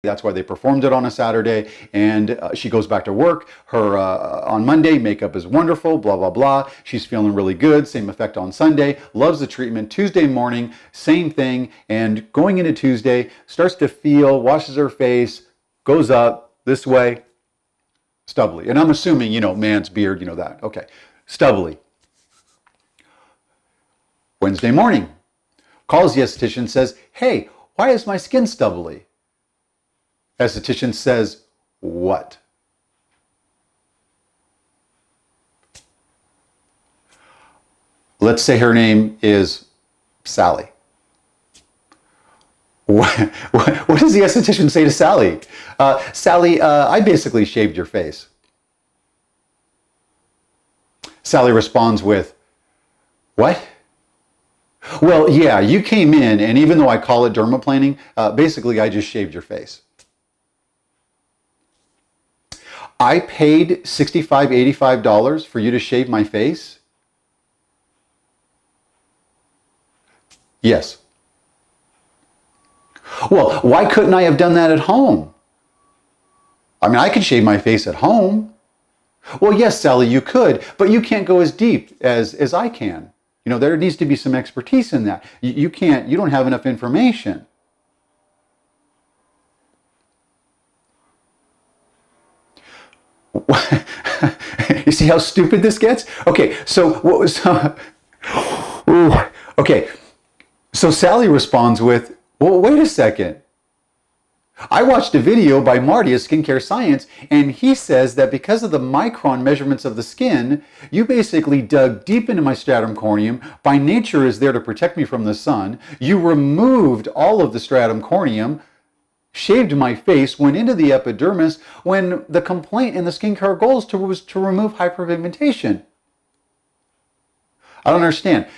That's why they performed it on a Saturday. And she goes back to work. Her on Monday, makeup is wonderful, blah, blah, blah. She's feeling really good. Same effect on Sunday. Loves the treatment. Tuesday morning, same thing. And going into Tuesday, starts to feel, washes her face, goes up this way, stubbly. And I'm assuming, man's beard, that. Okay, stubbly. Wednesday morning, calls the esthetician, says, hey, why is my skin stubbly? Esthetician says, what? Let's say her name is Sally. What does the esthetician say to Sally? Sally, I basically shaved your face. Sally responds with, what? Well, yeah, you came in, and even though I call it dermaplaning, basically I just shaved your face. I paid $65, $85 for you to shave my face? Yes. Well, why couldn't I have done that at home? I mean, I can shave my face at home. Well, yes, Sally, you could, but you can't go as deep as I can. There needs to be some expertise in that. You don't have enough information. You see how stupid this gets? Okay, so what was... okay, so Sally responds with, well, wait a second. I watched a video by Marty of Skincare Science, and he says that because of the micron measurements of the skin, you basically dug deep into my stratum corneum. By nature is there to protect me from the sun. You removed all of the stratum corneum, shaved my face, went into the epidermis, when the complaint in the skincare goals was to remove hyperpigmentation. I don't understand.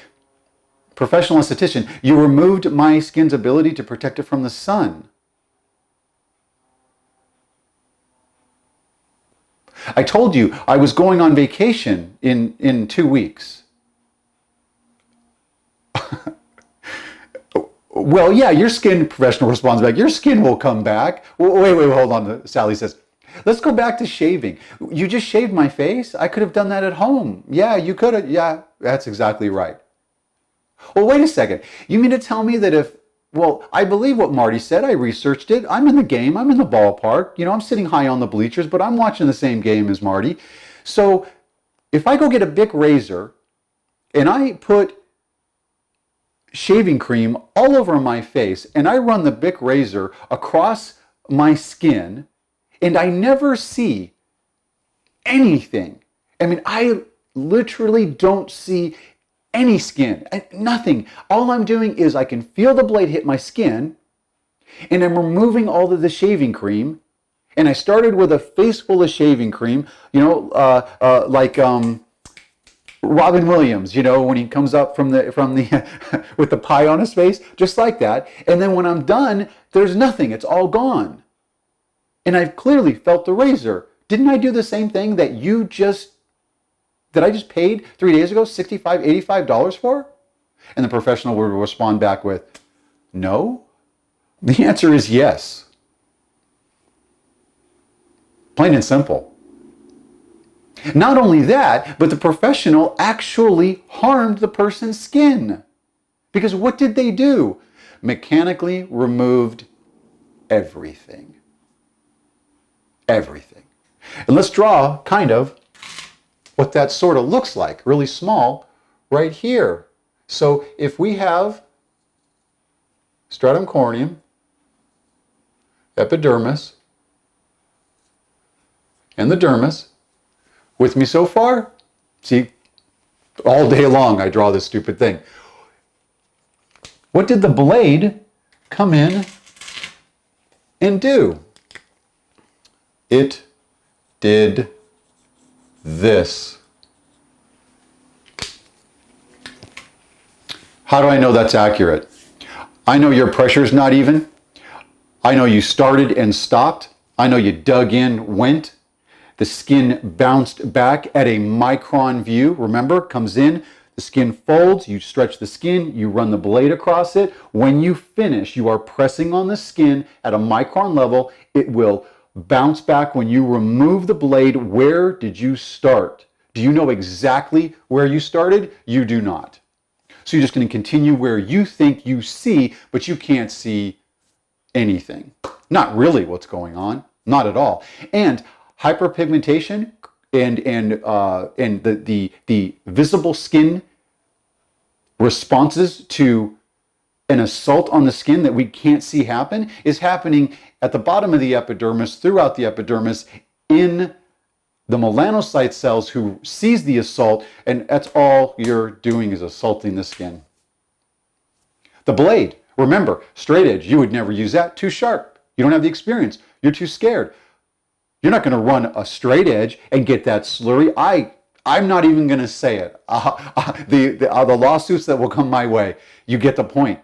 Professional esthetician, you removed my skin's ability to protect it from the sun. I told you I was going on vacation in 2 weeks. Well, yeah, your skin, professional responds back, your skin will come back. Wait, hold on. Sally says, let's go back to shaving. You just shaved my face? I could have done that at home. Yeah, you could have. Yeah, that's exactly right. Well, wait a second. You mean to tell me that well, I believe what Marty said. I researched it. I'm in the game. I'm in the ballpark. I'm sitting high on the bleachers, but I'm watching the same game as Marty. So if I go get a Bic razor and I put shaving cream all over my face and I run the Bic razor across my skin and I never see anything. I mean, I literally don't see any skin, nothing. All I'm doing is I can feel the blade hit my skin and I'm removing all of the shaving cream. And I started with a face full of shaving cream, like Robin Williams, when he comes up from the with the pie on his face, just like that. And then when I'm done, there's nothing. It's all gone. And I've clearly felt the razor. Didn't I do the same thing that I just paid 3 days ago, $65, $85 for? And the professional would respond back with, no. The answer is yes. Plain and simple. Not only that, but the professional actually harmed the person's skin. Because what did they do? Mechanically removed everything. Everything. And let's draw kind of what that sort of looks like, really small, right here. So if we have stratum corneum, epidermis, and the dermis, with me so far? See, all day long I draw this stupid thing. What did the blade come in and do? It did this. How do I know that's accurate? I know your pressure's not even. I know you started and stopped. I know you dug in, went. The skin bounced back at a micron view. Remember, comes in The skin folds, you stretch the skin, you run the blade across it. When you finish, you are pressing on the skin at a micron level. It will bounce back when you remove the blade. Where did you start? Do you know exactly where you started? You do not. So you're just going to continue where you think you see, but you can't see anything. Not really what's going on. Not at all. And hyperpigmentation and the visible skin responses to an assault on the skin that we can't see happen is happening at the bottom of the epidermis, throughout the epidermis, in the melanocyte cells who sees the assault, and that's all you're doing is assaulting the skin. The blade, remember, straight edge, you would never use that, too sharp. You don't have the experience. You're too scared. You're not going to run a straight edge and get that slurry. I'm not even going to say it. The lawsuits that will come my way, you get the point.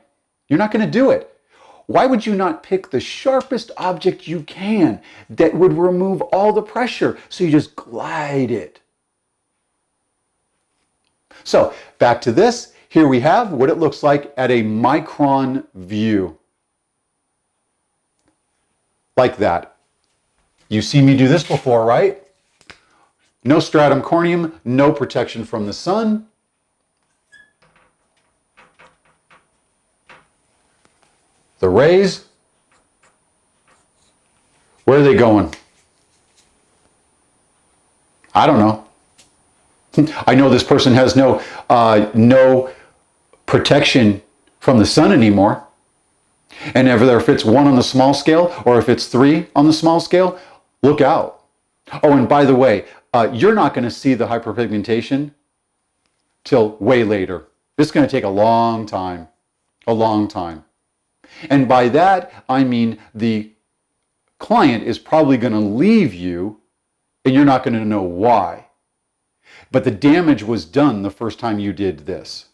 You're not going to do it. Why would you not pick the sharpest object you can that would remove all the pressure so you just glide it? So back to this. Here we have what it looks like at a micron view. Like that. You've seen me do this before, right? No stratum corneum, no protection from the sun. The rays, where are they going? I don't know. I know this person has no protection from the sun anymore. And whether if it's 1 on the small scale or if it's 3 on the small scale, look out. Oh, and by the way, you're not going to see the hyperpigmentation till way later. This is going to take a long time. A long time. And by that, I mean the client is probably going to leave you and you're not going to know why. But the damage was done the first time you did this.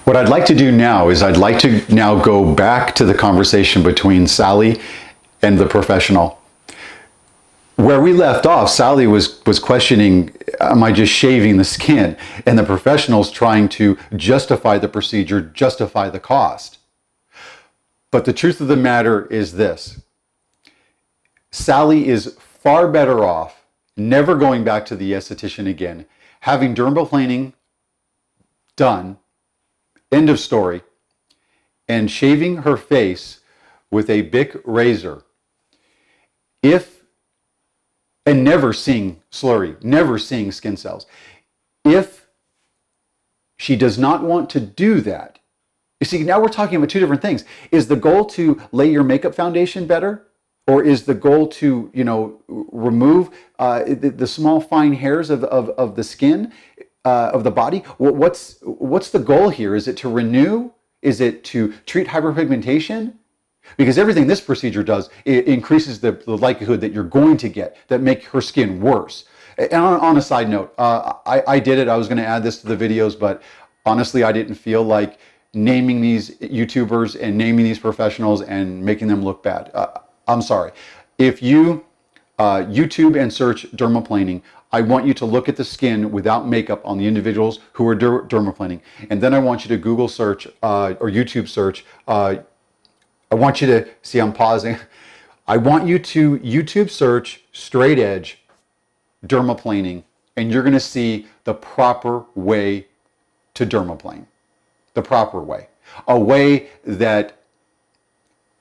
What I'd like to do now is I'd like to now go back to the conversation between Sally and the professional. Where we left off, Sally was questioning, am I just shaving the skin? And the professional's trying to justify the procedure, justify the cost. But the truth of the matter is this. Sally is far better off never going back to the esthetician again, having dermaplaning done, end of story, and shaving her face with a Bic razor, and never seeing slurry, never seeing skin cells. If she does not want to do that, you see, now we're talking about two different things. Is the goal to lay your makeup foundation better? Or is the goal to, remove the small fine hairs of the skin, of the body? What's the goal here? Is it to renew? Is it to treat hyperpigmentation? Because everything this procedure does, it increases the likelihood that you're going to that make her skin worse. And on a side note, I did it. I was going to add this to the videos, but honestly, I didn't feel like naming these YouTubers and naming these professionals and making them look bad. I'm sorry. If you YouTube and search dermaplaning, I want you to look at the skin without makeup on the individuals who are dermaplaning. And then I want you to Google search or YouTube search. I want you to, see I'm pausing. I want you to YouTube search straight edge dermaplaning, and you're going to see the proper way to dermaplane. The proper way. A way that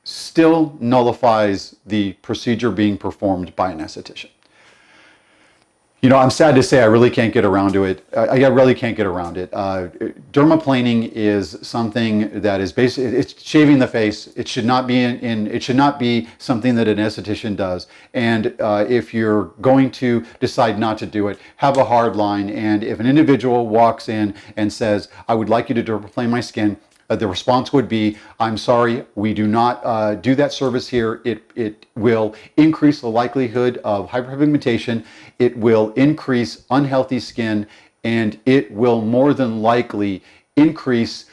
still nullifies the procedure being performed by an esthetician. I'm sad to say I really can't get around to it. I really can't get around it. Dermaplaning is something that is basically, it's shaving the face. It should not be it should not be something that an esthetician does. And if you're going to decide not to do it, have a hard line. And if an individual walks in and says, I would like you to dermaplane my skin, The response would be, I'm sorry, we do not do that service here. It will increase the likelihood of hyperpigmentation. It will increase unhealthy skin, and it will more than likely increase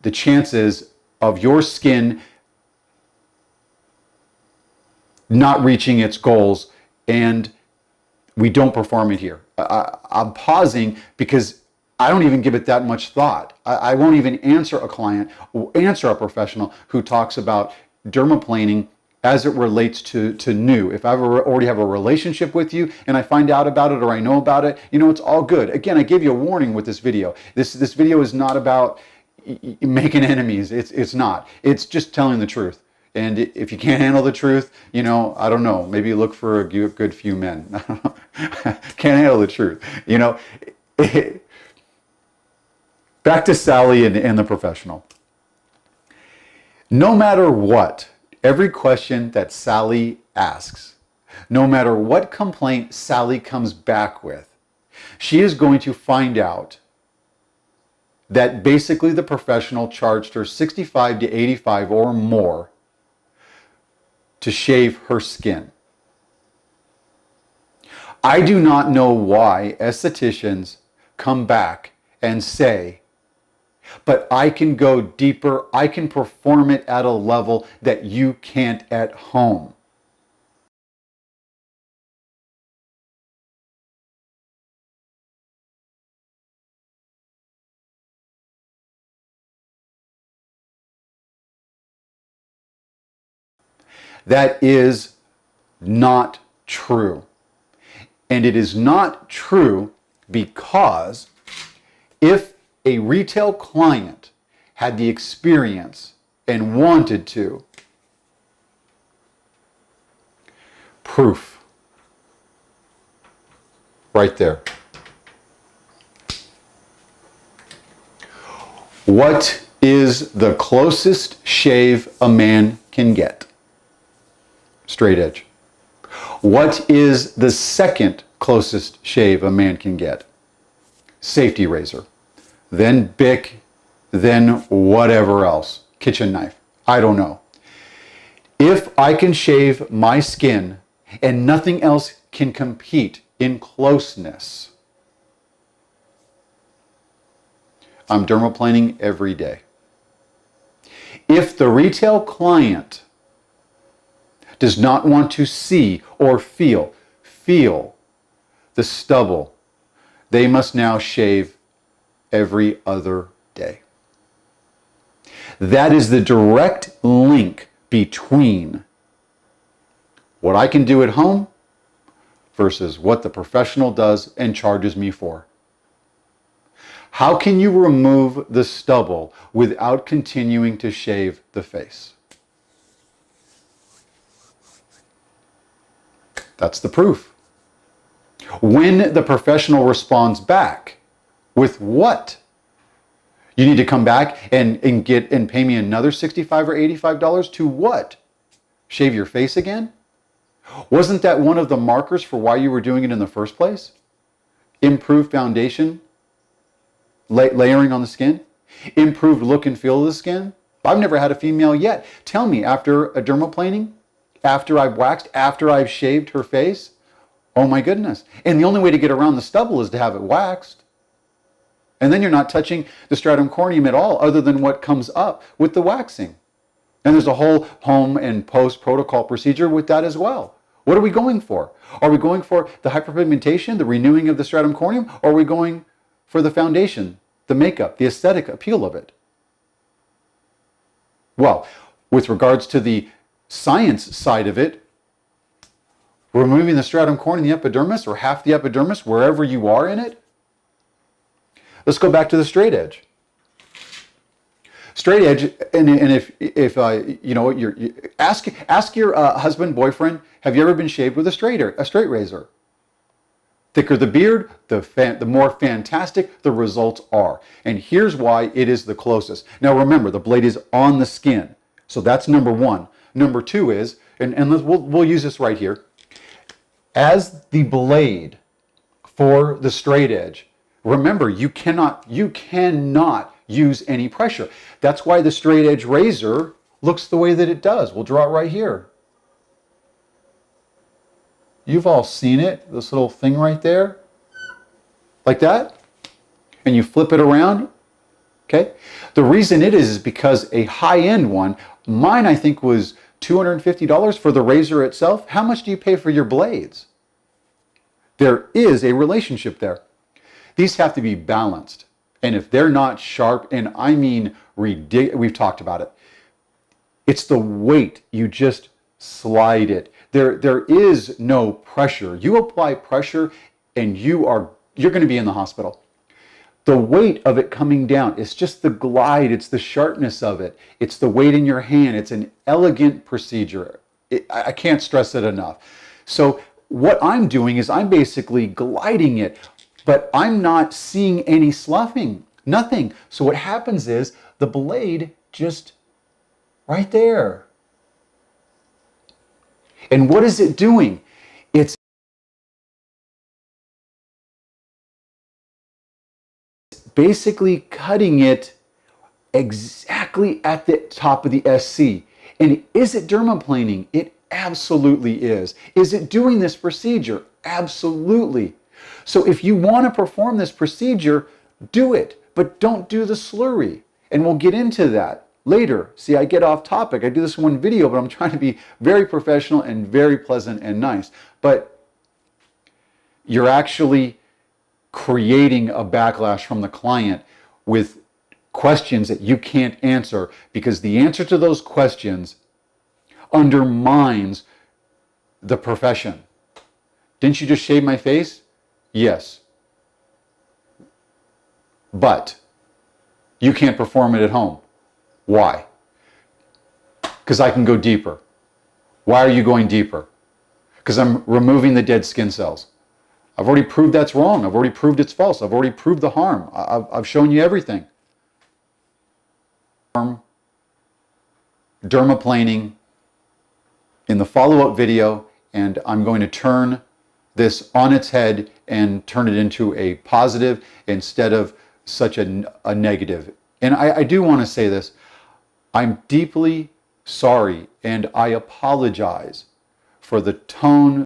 the chances of your skin not reaching its goals, and we don't perform it here. I'm pausing because I don't even give it that much thought. I won't even answer a client, answer a professional who talks about dermaplaning as it relates to new. If I already have a relationship with you and I find out about it or I know about it, it's all good. Again, I gave you a warning with this video. This video is not about making enemies. It's not. It's just telling the truth. And if you can't handle the truth, I don't know, maybe look for a good few men. Can't handle the truth. Back to Sally and the professional. No matter what, every question that Sally asks, no matter what complaint Sally comes back with, she is going to find out that basically the professional charged her $65 to $85 or more to shave her skin. I do not know why estheticians come back and say, but I can go deeper, I can perform it at a level that you can't at home. That is not true. And it is not true because if a retail client had the experience and wanted to, proof right there. What is the closest shave a man can get? Straight edge. What is the second closest shave a man can get? Safety razor. Then Bic, then whatever else. Kitchen knife. I don't know. If I can shave my skin and nothing else can compete in closeness, I'm dermaplaning every day. If the retail client does not want to see or feel the stubble, they must now shave every other day. That is the direct link between what I can do at home versus what the professional does and charges me for. How can you remove the stubble without continuing to shave the face? That's the proof. When the professional responds back with what? You need to come back and pay me another $65 or $85 to what? Shave your face again? Wasn't that one of the markers for why you were doing it in the first place? Improved foundation, layering on the skin, improved look and feel of the skin. I've never had a female yet tell me after a dermaplaning, after I've waxed, after I've shaved her face, oh my goodness. And the only way to get around the stubble is to have it waxed. And then you're not touching the stratum corneum at all other than what comes up with the waxing. And there's a whole home and post protocol procedure with that as well. What are we going for? Are we going for the hyperpigmentation, the renewing of the stratum corneum, or are we going for the foundation, the makeup, the aesthetic appeal of it? Well, with regards to the science side of it, removing the stratum corneum, the epidermis, or half the epidermis, wherever you are in it. Let's go back to the straight edge. Straight edge, and if you ask your husband, boyfriend, have you ever been shaved with a straight razor? Thicker the beard, the more fantastic the results are. And here's why it is the closest. Now remember, the blade is on the skin, so that's number one. Number two is, we'll use this right here. As the blade for the straight edge, remember, you cannot use any pressure. That's why the straight edge razor looks the way that it does. We'll draw it right here. You've all seen it, this little thing right there, like that, and you flip it around, okay? The reason it is because a high-end one, mine I think was $250 for the razor itself. How much do you pay for your blades? There is a relationship there. These have to be balanced. And if they're not sharp, and I mean ridiculous, we've talked about it. It's the weight. You just slide it. There is no pressure. You apply pressure and you're going to be in the hospital. The weight of it coming down, it's just the glide, it's the sharpness of it, it's the weight in your hand. It's an elegant procedure. I can't stress it enough. So what I'm doing is I'm basically gliding it, but I'm not seeing any sloughing, nothing. So what happens is the blade just right there. And what is it doing? It's basically cutting it exactly at the top of the SC. And is it dermaplaning? It absolutely is. Is it doing this procedure? Absolutely. So if you want to perform this procedure, do it, but don't do the slurry. And we'll get into that later. See, I get off topic. I do this in one video, but I'm trying to be very professional and very pleasant and nice. But you're actually creating a backlash from the client with questions that you can't answer, because the answer to those questions undermines the profession. Didn't you just shave my face? Yes. But you can't perform it at home. Why? Because I can go deeper. Why are you going deeper? Because I'm removing the dead skin cells. I've already proved that's wrong. I've already proved it's false. I've already proved the harm. I've shown you everything. Dermaplaning in the follow-up video, and I'm going to turn this on its head and turn it into a positive instead of such a negative. And I do want to say this. I'm deeply sorry and I apologize for the tone